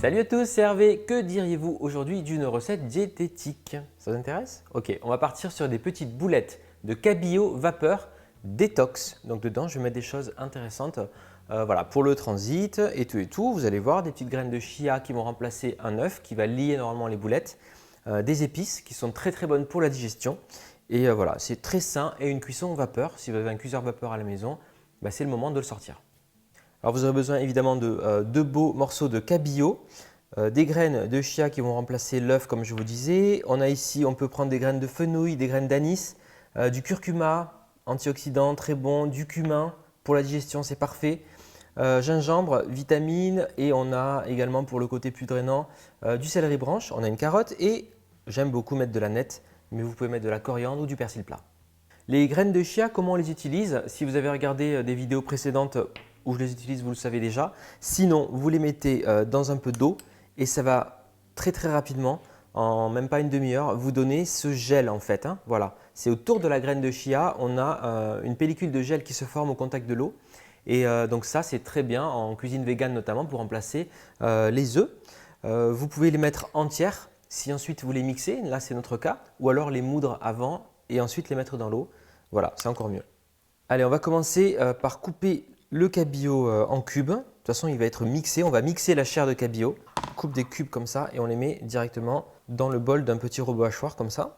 Salut à tous, c'est Hervé. Que diriez-vous aujourd'hui d'une recette diététique? Ça vous intéresse? Ok, on va partir sur des petites boulettes de cabillaud vapeur détox. Donc dedans, je vais mettre des choses intéressantes voilà, pour le transit et tout. Vous allez voir des petites graines de chia qui vont remplacer un œuf qui va lier normalement les boulettes. Des épices qui sont très bonnes pour la digestion. Et voilà, c'est très sain et une cuisson vapeur. Si vous avez un cuiseur vapeur à la maison, c'est le moment de le sortir. Alors vous aurez besoin évidemment de deux beaux morceaux de cabillaud, des graines de chia qui vont remplacer l'œuf comme je vous disais. On a ici, on peut prendre des graines de fenouil, des graines d'anis, du curcuma, antioxydant très bon, du cumin pour la digestion, c'est parfait. Gingembre, vitamines et on a également pour le côté plus drainant du céleri branche, on a une carotte et j'aime beaucoup mettre de la nette, mais vous pouvez mettre de la coriandre ou du persil plat. Les graines de chia, comment on les utilise? Si vous avez regardé des vidéos précédentes où je les utilise, vous le savez déjà. Sinon, vous les mettez dans un peu d'eau et ça va très rapidement, en même pas une demi-heure, vous donner ce gel en fait. Voilà, c'est autour de la graine de chia, on a une pellicule de gel qui se forme au contact de l'eau. Et donc ça, c'est très bien en cuisine végane notamment pour remplacer les œufs. Vous pouvez les mettre entières si ensuite vous les mixez, là c'est notre cas, ou alors les moudre avant et ensuite les mettre dans l'eau. Voilà, c'est encore mieux. Allez, on va commencer par couper le cabillaud en cubes. De toute façon, il va être mixé. On va mixer la chair de cabillaud. On coupe des cubes comme ça et on les met directement dans le bol d'un petit robot hachoir comme ça.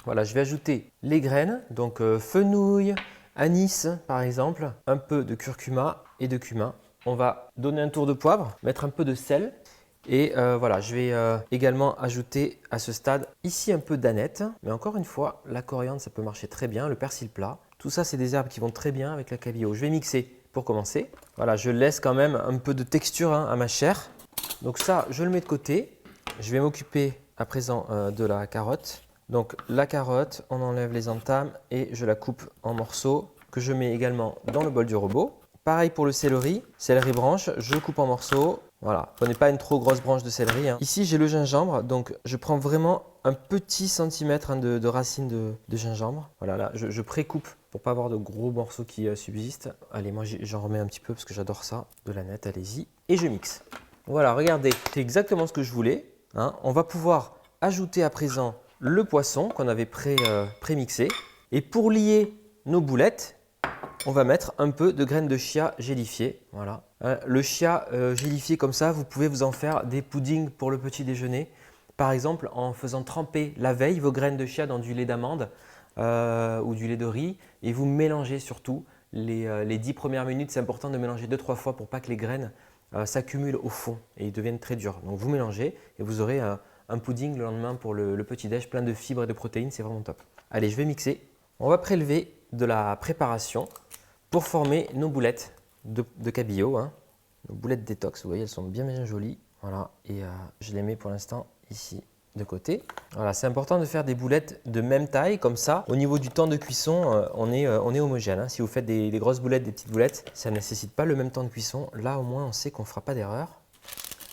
Voilà, je vais ajouter les graines, donc fenouil, anis par exemple, un peu de curcuma et de cumin. On va donner un tour de poivre, mettre un peu de sel. Et voilà, je vais également ajouter à ce stade ici un peu d'aneth. Mais encore une fois, la coriandre, ça peut marcher très bien, le persil plat. Tout ça, c'est des herbes qui vont très bien avec la cabillaud. Je vais mixer pour commencer. Voilà, je laisse quand même un peu de texture à ma chair. Donc ça, je le mets de côté. Je vais m'occuper à présent de la carotte. Donc la carotte, on enlève les entames et je la coupe en morceaux que je mets également dans le bol du robot. Pareil pour le céleri branche, je coupe en morceaux. Voilà, prenez pas une trop grosse branche de céleri. Ici, j'ai le gingembre, donc je prends vraiment un petit centimètre de racine de gingembre. Voilà, là, je pré-coupe pour pas avoir de gros morceaux qui subsistent. Allez, moi j'en remets un petit peu parce que j'adore ça. De la nette, allez-y. Et je mixe. Voilà, regardez, c'est exactement ce que je voulais. On va pouvoir ajouter à présent le poisson qu'on avait pré-mixé. Et pour lier nos boulettes, on va mettre un peu de graines de chia gélifiées. Voilà. Le chia gélifié comme ça, vous pouvez vous en faire des puddings pour le petit déjeuner. Par exemple, en faisant tremper la veille vos graines de chia dans du lait d'amande ou du lait de riz et vous mélangez surtout les 10 premières minutes. C'est important de mélanger 2-3 fois pour pas que les graines s'accumulent au fond et ils deviennent très durs. Donc vous mélangez et vous aurez un pudding le lendemain pour le petit déj plein de fibres et de protéines. C'est vraiment top. Allez, je vais mixer. On va prélever de la préparation pour former nos boulettes de cabillaud, nos boulettes détox. Vous voyez, elles sont bien jolies. Voilà, et je les mets pour l'instant ici de côté. Voilà, c'est important de faire des boulettes de même taille, comme ça. Au niveau du temps de cuisson, on est homogène. Si vous faites des grosses boulettes, des petites boulettes, ça ne nécessite pas le même temps de cuisson. Là, au moins, on sait qu'on ne fera pas d'erreur.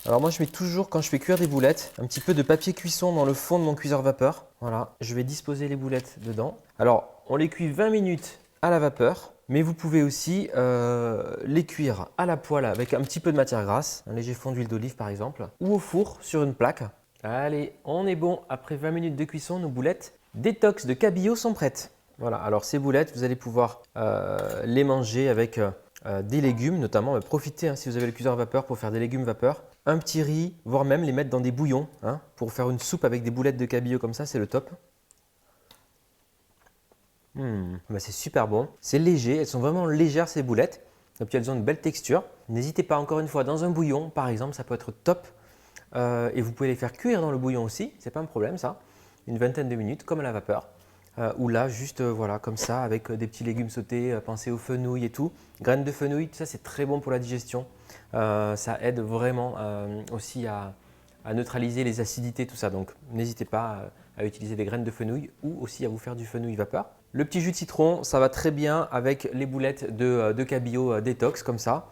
Alors moi, je mets toujours, quand je fais cuire des boulettes, un petit peu de papier cuisson dans le fond de mon cuiseur vapeur. Voilà, je vais disposer les boulettes dedans. Alors, on les cuit 20 minutes à la vapeur. Mais vous pouvez aussi les cuire à la poêle avec un petit peu de matière grasse, un léger fond d'huile d'olive par exemple, ou au four sur une plaque. Allez, on est bon. Après 20 minutes de cuisson, nos boulettes détox de cabillaud sont prêtes. Voilà, alors ces boulettes, vous allez pouvoir les manger avec des légumes notamment. Profitez si vous avez le cuiseur vapeur pour faire des légumes vapeur. Un petit riz, voire même les mettre dans des bouillons pour faire une soupe avec des boulettes de cabillaud comme ça, c'est le top. C'est super bon, c'est léger, elles sont vraiment légères ces boulettes, et puis elles ont une belle texture. N'hésitez pas encore une fois dans un bouillon par exemple, ça peut être top. Et vous pouvez les faire cuire dans le bouillon aussi, c'est pas un problème ça, une vingtaine de minutes comme à la vapeur. Ou là juste voilà comme ça avec des petits légumes sautés, pensez au fenouil et tout. Graines de fenouil, tout ça c'est très bon pour la digestion, ça aide vraiment aussi à neutraliser les acidités, tout ça. Donc n'hésitez pas à utiliser des graines de fenouil ou aussi à vous faire du fenouil vapeur. Le petit jus de citron, ça va très bien avec les boulettes de cabillaud détox comme ça.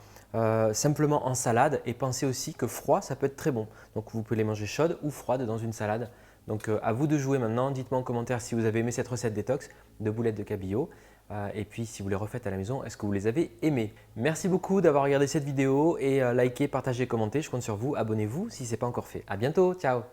Simplement en salade et pensez aussi que froid, ça peut être très bon. Donc vous pouvez les manger chaudes ou froides dans une salade. Donc à vous de jouer maintenant. Dites-moi en commentaire si vous avez aimé cette recette détox de boulettes de cabillaud. Et puis si vous les refaites à la maison, est-ce que vous les avez aimés? Merci beaucoup d'avoir regardé cette vidéo et likez, partagez, commentez. Je compte sur vous. Abonnez-vous si ce n'est pas encore fait. À bientôt, ciao!